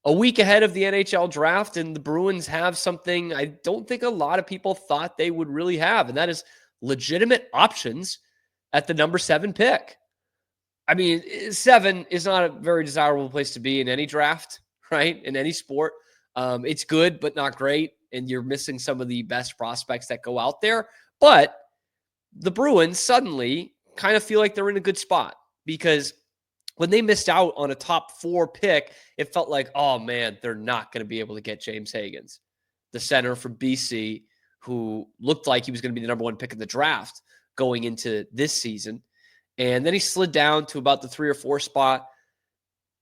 a week ahead of the NHL draft, and the Bruins have something I don't think a lot of people thought they would really have, and that is legitimate options at the number 7 pick. I mean, 7 is not a very desirable place to be in any draft, right? In any sport. It's good, but not great, and you're missing some of the best prospects that go out there. But the Bruins suddenly kind of feel like they're in a good spot because when they missed out on a top 4 pick, it felt like, oh man, they're not going to be able to get James Hagens, the center from BC, who looked like he was going to be the number 1 pick in the draft going into this season. And then he slid down to about the 3 or 4 spot.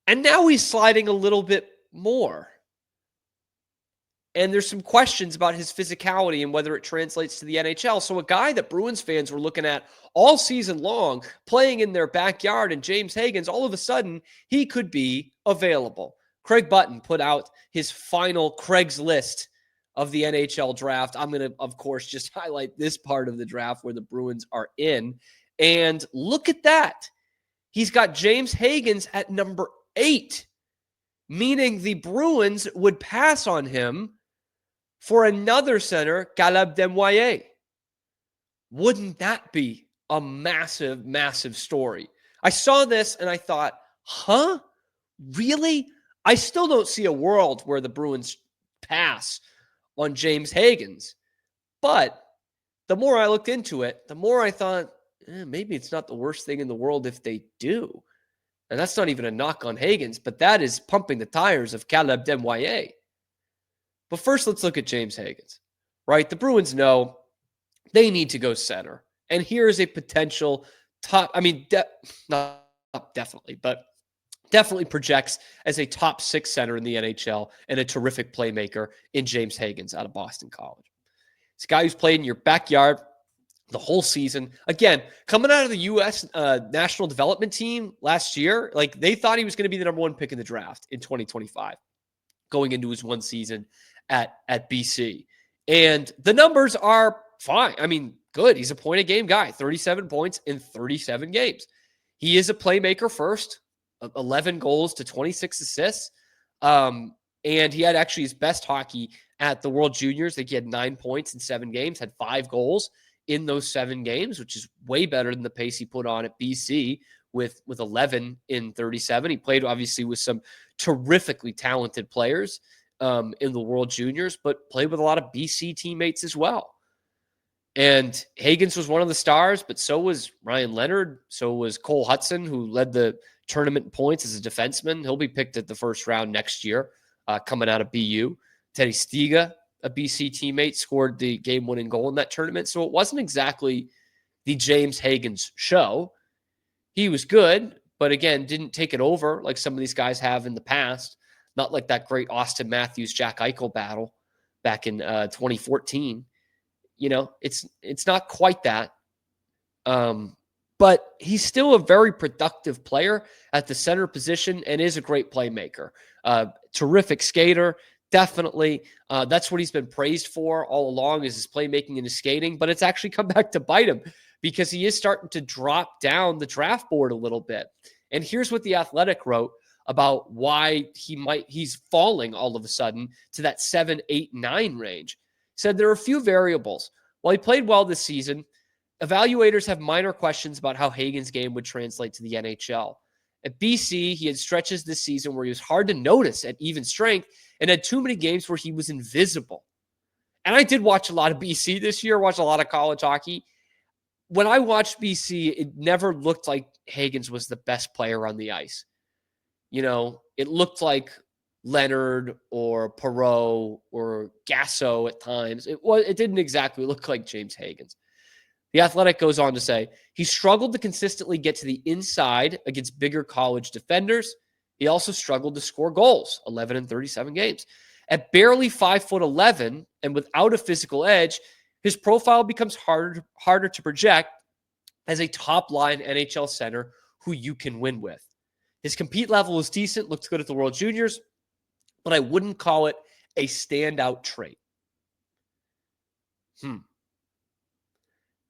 And now he's sliding a little bit more. And there's some questions about his physicality and whether it translates to the NHL. So a guy that Bruins fans were looking at all season long, playing in their backyard, and James Hagens, all of a sudden, he could be available. Craig Button put out his final Craigslist of the NHL draft. I'm going to, of course, just highlight this part of the draft where the Bruins are in. And look at that. He's got James Hagens at number 8, meaning the Bruins would pass on him for another center, Caleb Desnoyers. Wouldn't that be a massive, massive story? I saw this and I thought, huh? Really? I still don't see a world where the Bruins pass on James Hagens. But the more I looked into it, the more I thought, maybe it's not the worst thing in the world if they do. And that's not even a knock on Hagens, but that is pumping the tires of Caleb Desnoyers. But first, let's look at James Hagens, right? The Bruins know they need to go center. And here's a potential top, not definitely, but definitely projects as a top 6 center in the NHL and a terrific playmaker in James Hagens out of Boston College. It's a guy who's played in your backyard the whole season. Again, coming out of the U.S. National Development Team last year, like they thought he was going to be the number 1 pick in the draft in 2025, going into his 1 season at BC. And the numbers are fine. I mean, good. He's a point-a-game guy, 37 points in 37 games. He is a playmaker first, 11 goals to 26 assists. And he had actually his best hockey at the World Juniors. I think he had 9 points in 7 games, had 5 goals in those 7 games, which is way better than the pace he put on at BC with 11 in 37. He played obviously with some terrifically talented players in the World Juniors, but played with a lot of BC teammates as well. And Hagens was one of the stars, but so was Ryan Leonard. So was Cole Hudson, who led the tournament in points as a defenseman. He'll be picked at the first round next year, coming out of BU. Teddy Stiga, a BC teammate, scored the game-winning goal in that tournament. So it wasn't exactly the James Hagens show. He was good, but again, didn't take it over like some of these guys have in the past. Not like that great Austin Matthews, Jack Eichel battle back in 2014. You know, it's not quite that. But he's still a very productive player at the center position and is a great playmaker. Terrific skater, definitely. That's what he's been praised for all along, is his playmaking and his skating. But it's actually come back to bite him because he is starting to drop down the draft board a little bit. And here's what The Athletic wrote about why he's falling all of a sudden to that 7, 8, 9 range. Said there are a few variables. While he played well this season, evaluators have minor questions about how Hagens' game would translate to the NHL. At BC, he had stretches this season where he was hard to notice at even strength and had too many games where he was invisible. And I did watch a lot of BC this year, watched a lot of college hockey. When I watched BC, it never looked like Hagens was the best player on the ice. You know, it looked like Leonard or Perreault or Gasso at times. It didn't exactly look like James Hagens. The Athletic goes on to say, he struggled to consistently get to the inside against bigger college defenders. He also struggled to score goals, 11 in 37 games. At barely 5'11" and without a physical edge, his profile becomes harder to project as a top-line NHL center who you can win with. His compete level was decent, looked good at the World Juniors, but I wouldn't call it a standout trait.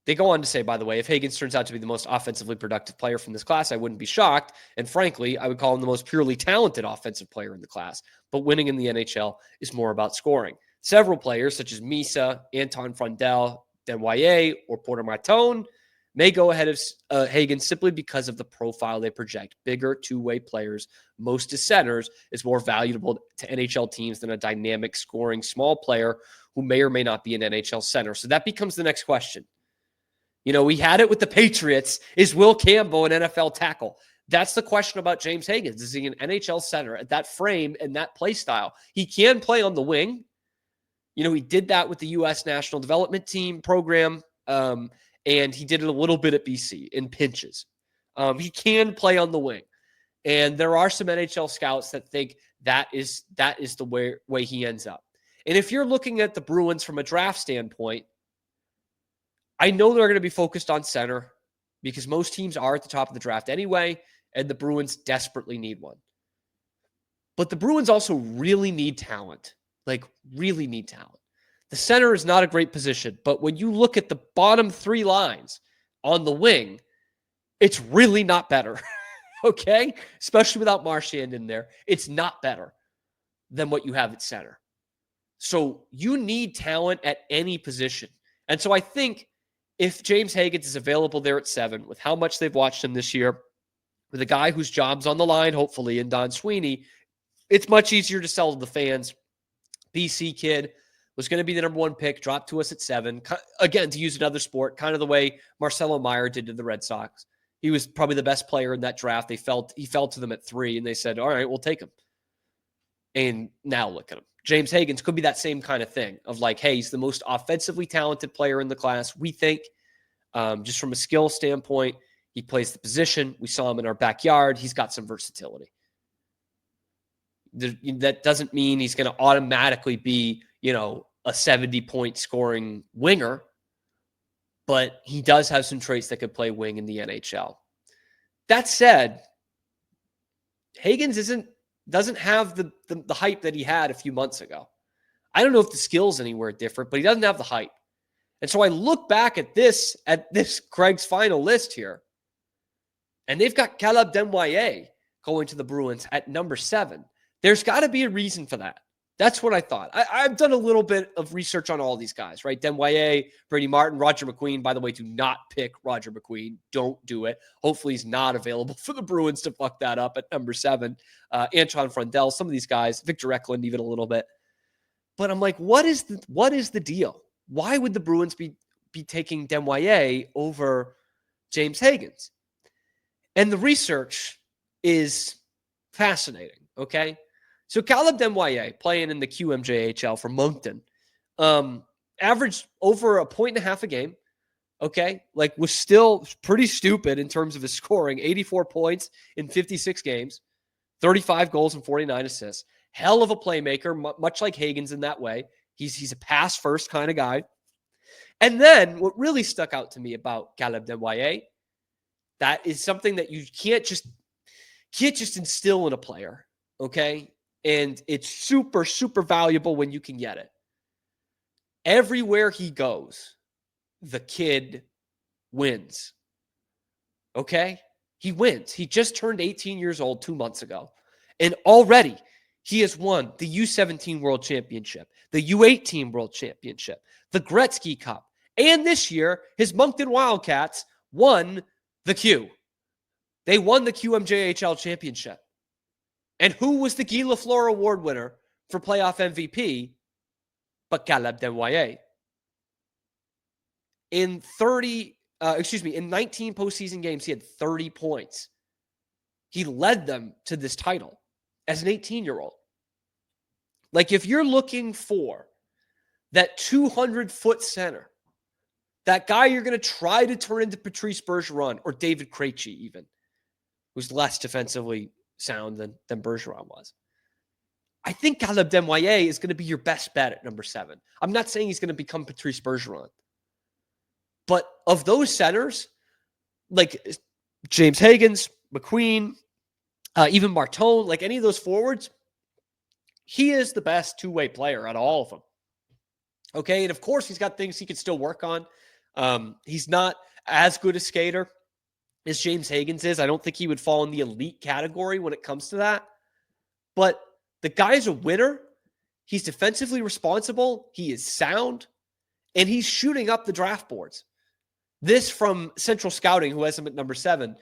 They go on to say, by the way, if Hagens turns out to be the most offensively productive player from this class, I wouldn't be shocked. And frankly, I would call him the most purely talented offensive player in the class. But winning in the NHL is more about scoring. Several players, such as Misa, Anton Frundell, Desnoyers, or Porter Martone, may go ahead of Hagens simply because of the profile they project. Bigger two-way players, most as centers, is more valuable to NHL teams than a dynamic scoring small player who may or may not be an NHL center. So that becomes the next question. You know, we had it with the Patriots. Is Will Campbell an NFL tackle? That's the question about James Hagens. Is he an NHL center at that frame and that play style? He can play on the wing. You know, he did that with the U.S. National Development Team program. And he did it a little bit at BC in pinches. He can play on the wing. And there are some NHL scouts that think that is the way he ends up. And if you're looking at the Bruins from a draft standpoint, I know they're going to be focused on center because most teams are at the top of the draft anyway, and the Bruins desperately need one. But the Bruins also really need talent, really need talent. The center is not a great position, but when you look at the bottom three lines on the wing, it's really not better, okay? Especially without Marchand in there. It's not better than what you have at center. So you need talent at any position. And so I think if James Hagens is available there at 7, with how much they've watched him this year, with a guy whose job's on the line, hopefully, in Don Sweeney, it's much easier to sell to the fans. BC kid was going to be the number 1 pick, dropped to us at 7. Again, to use another sport, kind of the way Marcelo Meyer did to the Red Sox. He was probably the best player in that draft. He fell to them at 3, and they said, all right, we'll take him. And now look at him. James Hagens could be that same kind of thing of hey, he's the most offensively talented player in the class, we think. Just from a skill standpoint, he plays the position. We saw him in our backyard. He's got some versatility. That doesn't mean he's going to automatically be, a 70-point scoring winger, but he does have some traits that could play wing in the NHL. That said, Hagens doesn't have the hype that he had a few months ago. I don't know if the skill's anywhere different, but he doesn't have the hype. And so I look back at this Craig's final list here, and they've got Caleb Desnoyers going to the Bruins at number 7. There's got to be a reason for that. That's what I thought. I've done a little bit of research on all these guys, right? Desnoyers, Brady Martin, Roger McQueen. By the way, do not pick Roger McQueen. Don't do it. Hopefully he's not available for the Bruins to fuck that up at number 7. Anton Frundell, some of these guys, Victor Eklund even a little bit. But I'm what is the deal? Why would the Bruins be taking Desnoyers over James Hagens? And the research is fascinating, okay? So Caleb Desnoyers, playing in the QMJHL for Moncton, averaged over 1.5 points a game, okay? Was still pretty stupid in terms of his scoring, 84 points in 56 games, 35 goals and 49 assists. Hell of a playmaker, much like Hagens in that way. He's a pass-first kind of guy. And then what really stuck out to me about Caleb Desnoyers, that is something that you can't just instill in a player, okay? And it's super, super valuable when you can get it. Everywhere he goes, the kid wins, okay? He wins. He just turned 18 years old 2 months ago. And already he has won the U17 World Championship, the U18 World Championship, the Gretzky Cup. And this year, his Moncton Wildcats won the Q. They won the QMJHL Championship. And who was the Guy Lafleur Award winner for playoff MVP but Caleb Desnoyers? In 19 postseason games, he had 30 points. He led them to this title as an 18-year-old. If you're looking for that 200-foot center, that guy you're going to try to turn into Patrice Bergeron or David Krejci even, who's less defensively sound than Bergeron was. I think Caleb Desnoyers is going to be your best bet at number 7. I'm not saying he's going to become Patrice Bergeron. But of those centers, James Hagens, McQueen, even Martone, any of those forwards, he is the best two-way player out of all of them. Okay, and of course he's got things he could still work on. He's not as good a skater as James Hagens is. I don't think he would fall in the elite category when it comes to that. But the guy is a winner. He's defensively responsible. He is sound. And he's shooting up the draft boards. This from Central Scouting, who has him at number 7.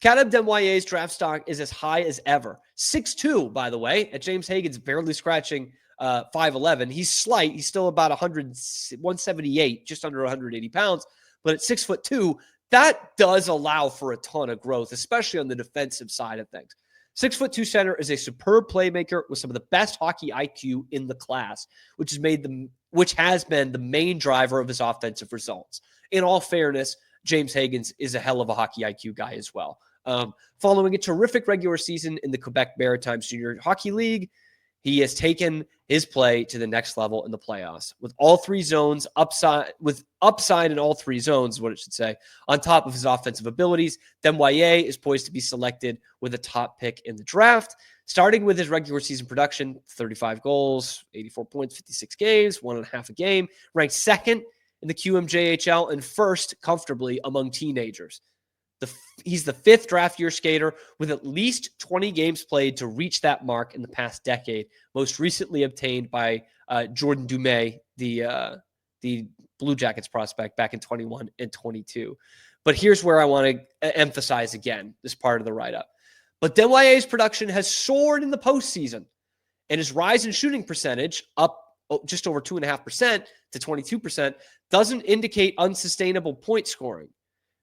Caleb Desnoyers' draft stock is as high as ever. 6'2", by the way. At James Hagens, barely scratching 5'11". He's slight. He's still about 178, just under 180 pounds. But at 6'2", that does allow for a ton of growth, especially on the defensive side of things. 6'2" center is a superb playmaker with some of the best hockey IQ in the class, which has been the main driver of his offensive results. In all fairness, James Hagens is a hell of a hockey IQ guy as well. Following a terrific regular season in the Quebec Maritimes Junior Hockey League, he has taken his play to the next level in the playoffs. With all three zones, upside in all three zones, is what it should say, on top of his offensive abilities, Desnoyers is poised to be selected with a top pick in the draft. Starting with his regular season production, 35 goals, 84 points, 56 games, 1.5 a game, ranked second in the QMJHL and first comfortably among teenagers. He's the 5th draft year skater with at least 20 games played to reach that mark in the past decade, most recently obtained by Jordan Dumais, the Blue Jackets prospect back in 21 and 22. But here's where I want to emphasize again this part of the write-up. But Desnoyers' production has soared in the postseason, and his rise in shooting percentage, up just over 2.5% to 22%, doesn't indicate unsustainable point scoring.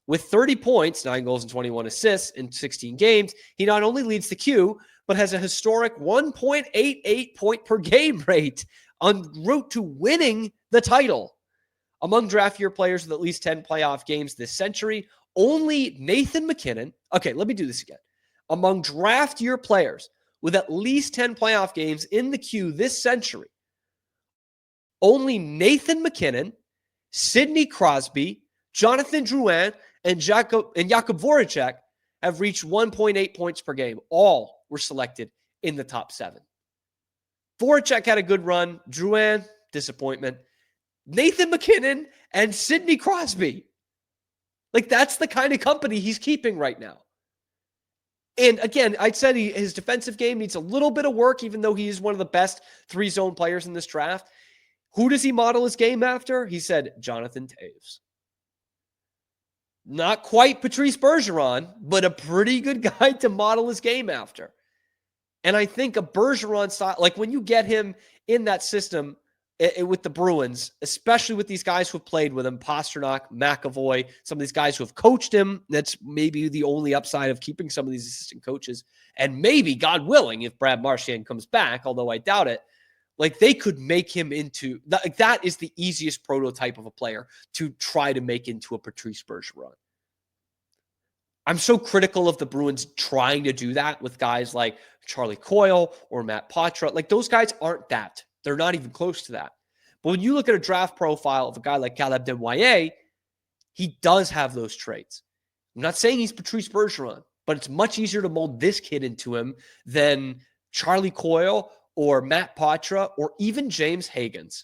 With 30 points, 9 goals and 21 assists in 16 games, he not only leads the queue, but has a historic 1.88 point per game rate en route to winning the title. Among draft year players with at least 10 playoff games this century, only Nathan McKinnon. Okay, let me do this again. Among draft year players with at least 10 playoff games in the queue this century, only Nathan McKinnon, Sidney Crosby, Jonathan Drouin, and Jakub Voracek have reached 1.8 points per game. All were selected in the top 7. Voracek had a good run. Drouin, disappointment. Nathan McKinnon and Sidney Crosby. Like, that's the kind of company he's keeping right now. And again, I'd said his defensive game needs a little bit of work, even though he is one of the best 3-zone players in this draft. Who does he model his game after? He said, Jonathan Toews. Not quite Patrice Bergeron, but a pretty good guy to model his game after. And I think a Bergeron style, like when you get him in that system with the Bruins, especially with these guys who have played with him, Pastrnak, McAvoy, some of these guys who have coached him, that's maybe the only upside of keeping some of these assistant coaches. And maybe, God willing, if Brad Marchand comes back, although I doubt it, like they could make him into, that is the easiest prototype of a player to try to make into a Patrice Bergeron. I'm so critical of the Bruins trying to do that with guys like Charlie Coyle or Matt Poitras. Like those guys aren't that. They're not even close to that. But when you look at a draft profile of a guy like Caleb Desnoyers, he does have those traits. I'm not saying he's Patrice Bergeron, but it's much easier to mold this kid into him than Charlie Coyle or Matt Poitras or even James Hagens.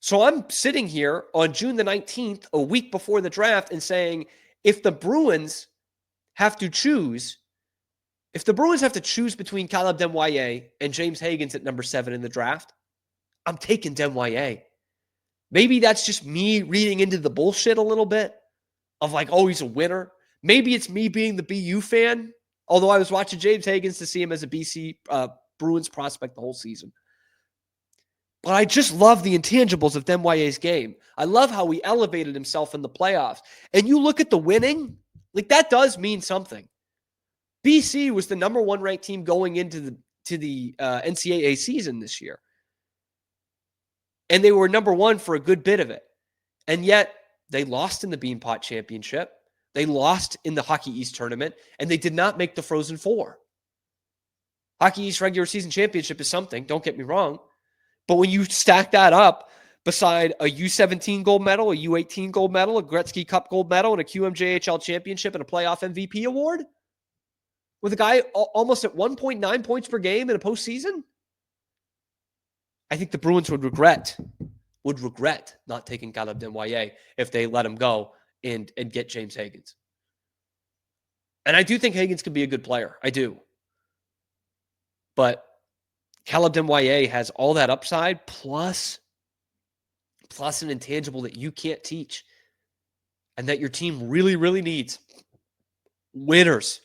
So I'm sitting here on June the 19th, a week before the draft, and saying, if the Bruins have to choose between Caleb Desnoyers and James Hagens at number 7 in the draft, I'm taking Desnoyers. Maybe that's just me reading into the bullshit a little bit of like, oh, he's a winner. Maybe it's me being the BU fan, although I was watching James Hagens to see him as a BC Bruins prospect the whole season. But I just love the intangibles of Desnoyers' game. I love how he elevated himself in the playoffs. And you look at the winning, like that does mean something. BC was the number 1 ranked team going into the NCAA season this year. And they were number 1 for a good bit of it. And yet they lost in the Beanpot Championship. They lost in the Hockey East tournament, and they did not make the Frozen Four. Hockey East regular season championship is something, don't get me wrong. But when you stack that up beside a U17 gold medal, a U18 gold medal, a Gretzky Cup gold medal, and a QMJHL championship and a playoff MVP award, with a guy almost at 1.9 points per game in a postseason, I think the Bruins would regret would regret not taking Caleb Desnoyers if they let him go and get James Hagens. And I do think Hagens could be a good player. I do. But Caleb Desnoyers has all that upside plus an intangible that you can't teach and that your team really, really needs. Winners.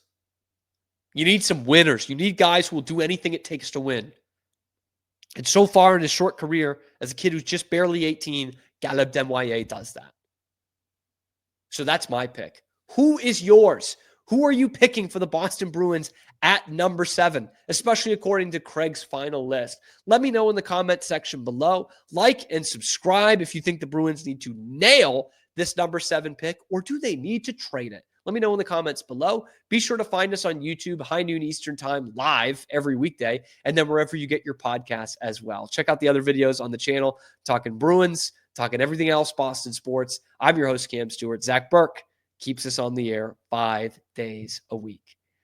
You need some winners. You need guys who will do anything it takes to win. And so far in his short career, as a kid who's just barely 18, Caleb Desnoyers does that. So that's my pick. Who is yours? Who are you picking for the Boston Bruins at number 7, especially according to Craig's final list? Let me know in the comment section below. Like and subscribe if you think the Bruins need to nail this number 7 pick, or do they need to trade it? Let me know in the comments below. Be sure to find us on YouTube, high noon Eastern time, live every weekday, and then wherever you get your podcasts as well. Check out the other videos on the channel, talking Bruins, talking everything else Boston sports. I'm your host, Cam Stewart. Zach Burke keeps us on the air 5 days a week.